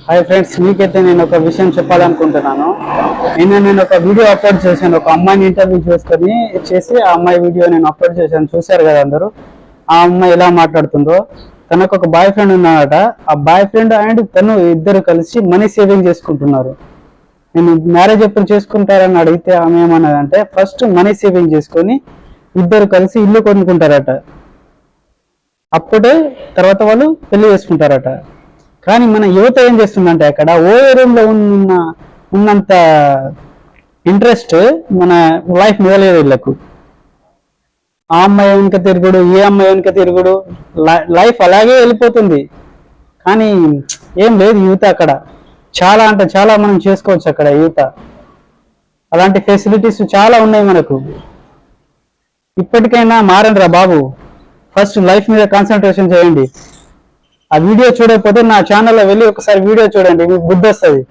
Hi friends, మీకైతే నేను ఒక విషయం చెప్పాలనుకుంటున్నాను. నేను ఒక వీడియో అప్లోడ్ చేశాను. ఒక అమ్మాయిని ఇంటర్వ్యూ చేసి ఆ అమ్మాయి వీడియో నేను అప్లోడ్ చేశాను. చూశారు కదా అందరూ. ఆ అమ్మాయి ఎలా మాట్లాడుతుందో. తనకు ఒక బాయ్ ఫ్రెండ్ ఉన్నాడట. ఆ బాయ్ ఫ్రెండ్ అండ్ తను ఇద్దరు కలిసి మనీ సేవింగ్ చేసుకుంటున్నారు. నేను మ్యారేజ్ ఎప్పుడు చేసుకుంటారని అడిగితే ఆమె ఏమన్నదంటే, ఫస్ట్ మనీ సేవింగ్ చేసుకొని ఇద్దరు కలిసి ఇల్లు కొనుక్కుంటారట. అప్పుడే తర్వాత వాళ్ళు పెళ్లి చేసుకుంటారట. కానీ మన యువత ఏం చేస్తుందంటే, అక్కడ ఓవే రూమ్ లో ఉన్నంత ఇంట్రెస్ట్ మన లైఫ్ మొదలయ్యేది వీళ్ళకు. ఆ అమ్మాయి వెనుక తిరుగుడు, ఈ అమ్మాయి వెనుక తిరుగుడు, లైఫ్ అలాగే వెళ్ళిపోతుంది. కానీ ఏం లేదు యువత అక్కడ. చాలా అంటే చాలా మనం చేసుకోవచ్చు అక్కడ యువత. అలాంటి ఫెసిలిటీస్ చాలా ఉన్నాయి మనకు. ఇప్పటికైనా మారండి రా బాబు. ఫస్ట్ లైఫ్ మీద కాన్సన్ట్రేషన్ చేయండి. ఆ వీడియో చూడకపోతే నా ఛానల్లో వెళ్ళి ఒకసారి వీడియో చూడండి, మీకు బుద్ధి వస్తుంది.